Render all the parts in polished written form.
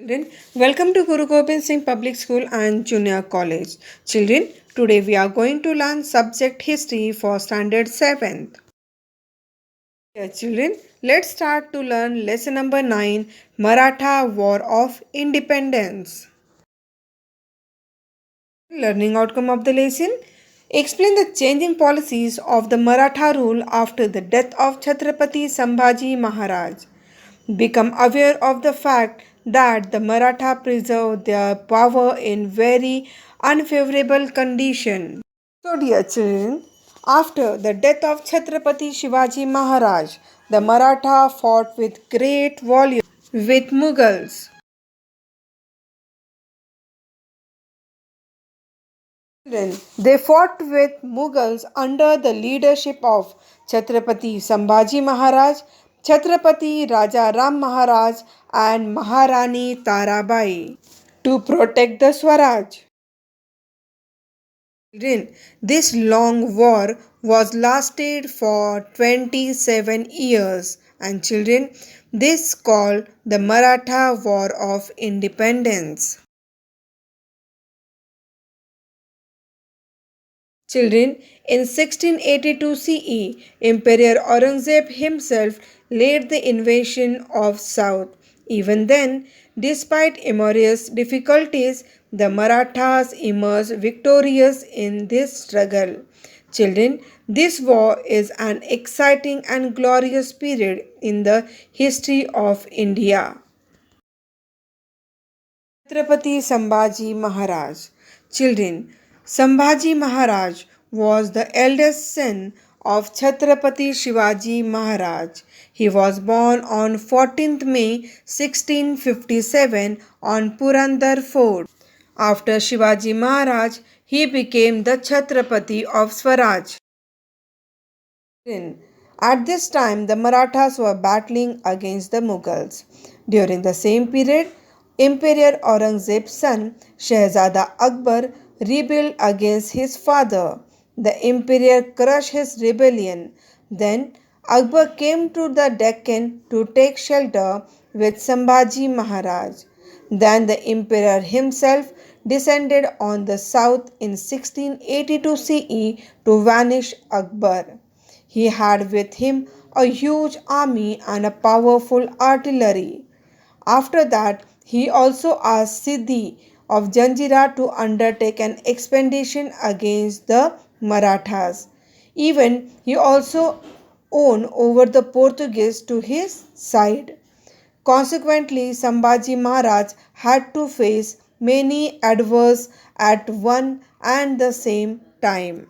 Children, welcome to Guru Gobind Singh Public School and Junior College. Children, today we are going to learn subject history for standard 7th. Dear children, let's start to learn lesson number 9, Maratha War of Independence. Learning outcome of the lesson. Explain the changing policies of the Maratha rule after the death of Chhatrapati Sambhaji Maharaj. Become aware of the fact that the Maratha preserved their power in very unfavorable condition. So dear children, after the death of Chhatrapati Shivaji Maharaj, the Maratha fought with great volume with Mughals. They fought with Mughals under the leadership of Chhatrapati Sambhaji Maharaj, Chhatrapati Raja Ram Maharaj, and Maharani Tarabai to protect the Swaraj. This long war was lasted for 27 years, and children, this called the Maratha War of Independence. Children, in 1682 CE, Emperor Aurangzeb himself led the invasion of South. Even then, despite immense difficulties, the Marathas emerged victorious in this struggle. Children, this war is an exciting and glorious period in the history of India. Chhatrapati Sambhaji Maharaj. Children, Sambhaji Maharaj was the eldest son of Chhatrapati Shivaji Maharaj. He was born on 14th May 1657 on Purandar Fort. After Shivaji Maharaj, he became the Chhatrapati of Swaraj. At this time, the Marathas were battling against the Mughals. During the same period, Emperor Aurangzeb's son, Shahzada Akbar, rebelled against his father. The emperor crushed his rebellion. Then Akbar came to the Deccan to take shelter with Sambhaji Maharaj. Then the emperor himself descended on the south in 1682 CE to vanish Akbar. He had with him a huge army and a powerful artillery. After that, he also asked Siddhi of Janjira to undertake an expedition against the Marathas. Even he also won over the Portuguese to his side. Consequently, Sambhaji Maharaj had to face many adverse at one and the same time.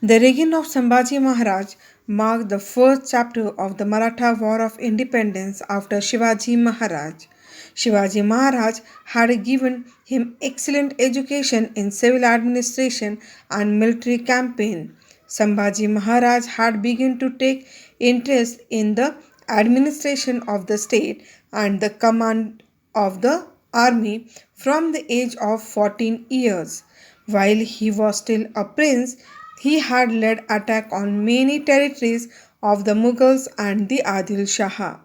The reign of Sambhaji Maharaj marked the first chapter of the Maratha War of Independence after Shivaji Maharaj. Shivaji Maharaj had given him excellent education in civil administration and military campaign. Sambhaji Maharaj had begun to take interest in the administration of the state and the command of the army from the age of 14 years. While he was still a prince, he had led attack on many territories of the Mughals and the Adil Shah.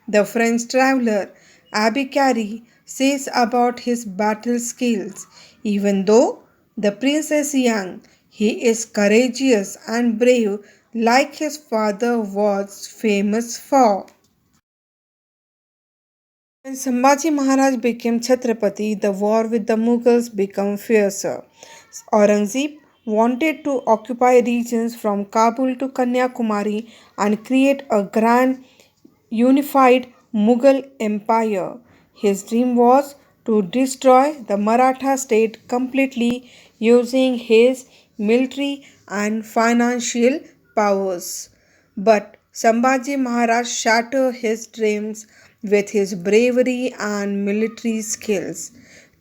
The French traveler Abbe Carey says about his battle skills, even though the prince is young, he is courageous and brave like his father was famous for. When Sambhaji Maharaj became Chhatrapati, the war with the Mughals became fiercer. Aurangzeb wanted to occupy regions from Kabul to Kanyakumari and create a grand unified Mughal empire. His dream was to destroy the Maratha state completely using his military and financial powers. But Sambhaji Maharaj shattered his dreams with his bravery and military skills.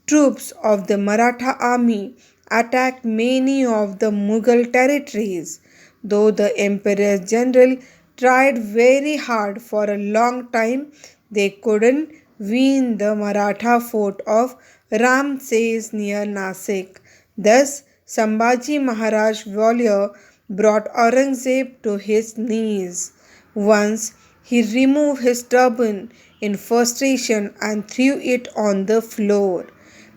Troops of the Maratha army attacked many of the Mughal territories, though the emperor's general tried very hard for a long time. They couldn't win the Maratha fort of Ramses near Nasik. Thus, Sambhaji Maharaj's valor brought Aurangzeb to his knees. Once he removed his turban, in frustration and threw it on the floor.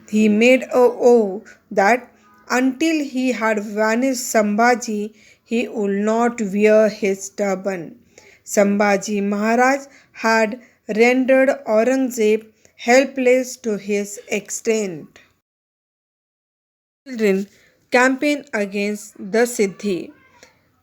He made a vow that until he had vanished Sambhaji, he would not wear his turban. Sambhaji Maharaj had rendered Aurangzeb helpless to his extent. Children campaign against the Siddhi.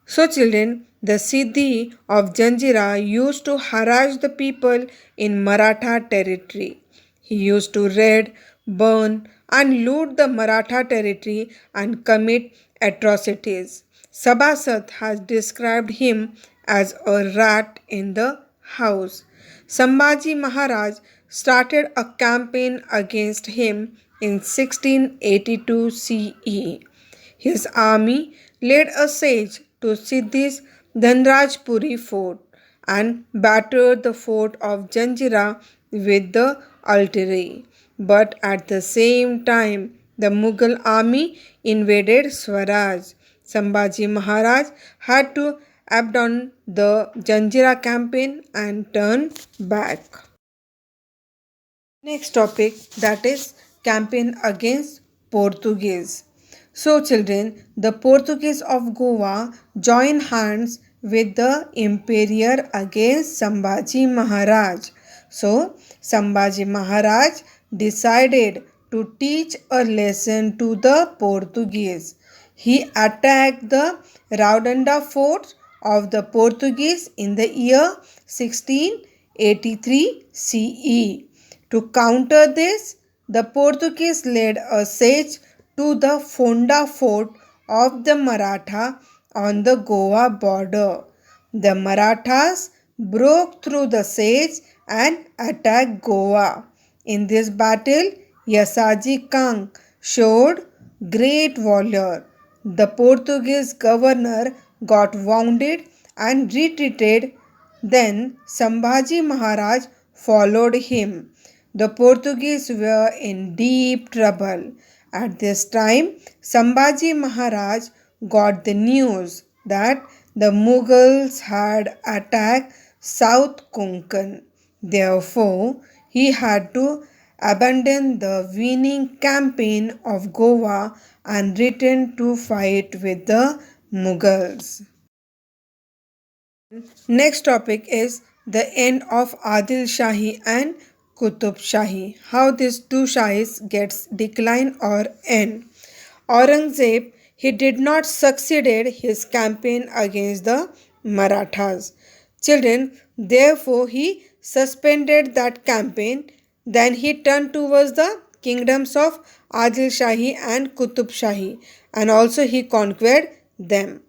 So, children, the Siddhi of Janjira used to harass the people in Maratha territory. He used to raid, burn, and loot the Maratha territory and commit atrocities. Sabasat has described him as a rat in the house. Sambhaji Maharaj started a campaign against him in 1682 CE. His army laid a siege to Siddhi's Dhanrajpuri fort and battered the fort of Janjira with the artillery. But at the same time, the Mughal army invaded Swaraj. Sambhaji Maharaj had to abandon the Janjira campaign and turn back. Next topic, that is campaign against Portuguese. So children, the Portuguese of Goa join hands with the Imperial against Sambhaji Maharaj. So Sambhaji Maharaj decided to teach a lesson to the Portuguese. He attacked the Raudanda fort of the Portuguese in the year 1683 CE. To counter this, the Portuguese led a siege to the Fonda fort of the Maratha on the Goa border. The Marathas broke through the siege and attacked Goa. In this battle, Yasaji Kang showed great valor. The Portuguese governor got wounded and retreated. Then Sambhaji Maharaj followed him. The Portuguese were in deep trouble. At this time, Sambhaji Maharaj got the news that the Mughals had attacked South Konkan. Therefore, he had to abandon the winning campaign of Goa and return to fight with the Mughals. Next topic is the end of Adil Shahi and Qutub Shahi. How these two Shahis gets decline or end. Aurangzeb, he did not succeeded his campaign against the Marathas. Children, therefore he suspended that campaign. Then he turned towards the kingdoms of Adil Shahi and Qutub Shahi, and also he conquered them.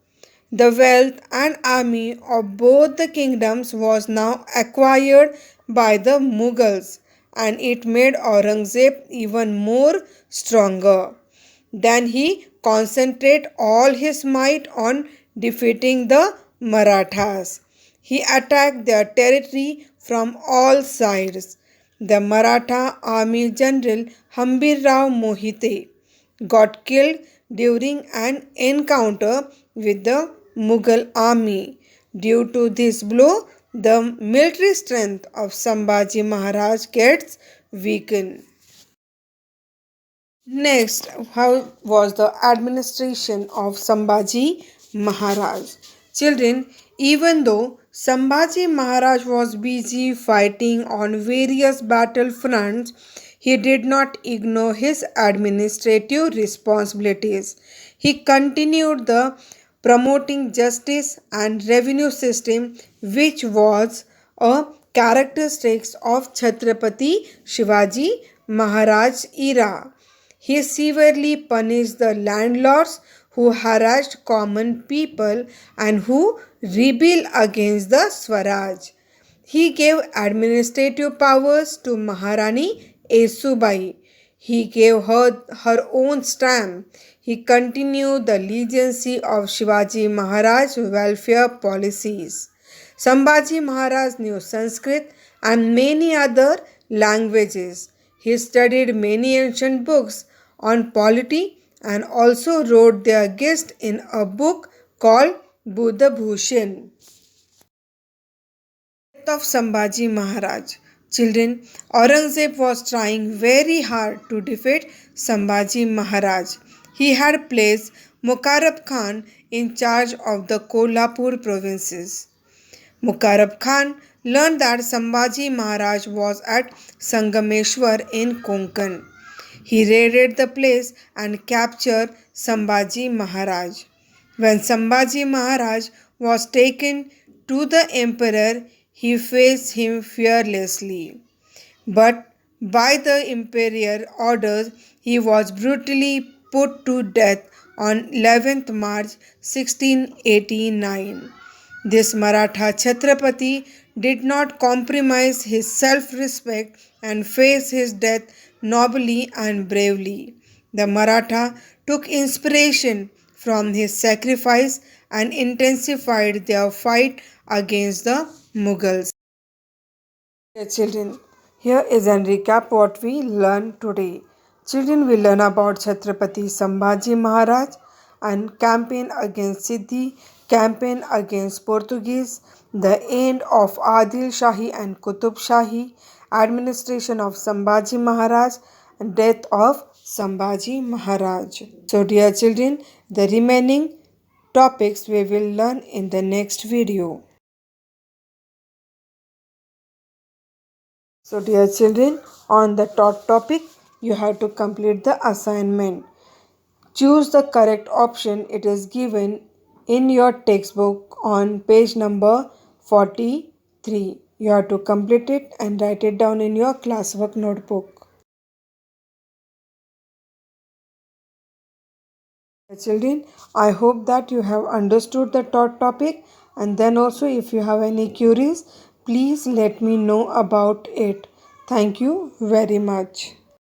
The wealth and army of both the kingdoms was now acquired by the Mughals, and it made Aurangzeb even more stronger. Then he concentrated all his might on defeating the Marathas. He attacked their territory from all sides. The Maratha army general Hambirrao Mohite got killed during an encounter with the Mughal army. Due to this blow, the military strength of Sambhaji Maharaj gets weakened. Next, how was the administration of Sambhaji Maharaj? Children, even though Sambhaji Maharaj was busy fighting on various battlefronts, he did not ignore his administrative responsibilities. He continued the promoting justice and revenue system, which was a characteristics of Chhatrapati Shivaji Maharaj era. He severely punished the landlords who harassed common people and who rebelled against the Swaraj. He gave administrative powers to Maharani Esubai. He gave her own stamp. He continued the legacy of Shivaji Maharaj's welfare policies. Sambhaji Maharaj knew Sanskrit and many other languages. He studied many ancient books on polity and also wrote their guest in a book called Buddha Bhushan. Death of Sambhaji Maharaj. Children, Aurangzeb was trying very hard to defeat Sambhaji Maharaj. He had placed Mukarrab Khan in charge of the Kolhapur provinces. Mukarrab Khan learned that Sambhaji Maharaj was at Sangameshwar in Konkan. He raided the place and captured Sambhaji Maharaj. When Sambhaji Maharaj was taken to the emperor, he faced him fearlessly. But by the imperial orders, he was brutally put to death on 11th March 1689. This Maratha Chhatrapati did not compromise his self respect and faced his death nobly and bravely. The Maratha took inspiration from his sacrifice and intensified their fight against the Mughals. Dear children, here is a recap what we learned today. Children will learn about Chhatrapati Sambhaji Maharaj and campaign against Siddhi, campaign against Portuguese, the end of Adil Shahi and Qutub Shahi, administration of Sambhaji Maharaj, and death of Sambhaji Maharaj. So dear children, the remaining topics we will learn in the next video. So dear children, on the top topic, you have to complete the assignment. Choose the correct option. It is given in your textbook on page number 43. You have to complete it and write it down in your classwork notebook. Children, I hope that you have understood the top topic, and then also if you have any queries, please let me know about it. Thank you very much.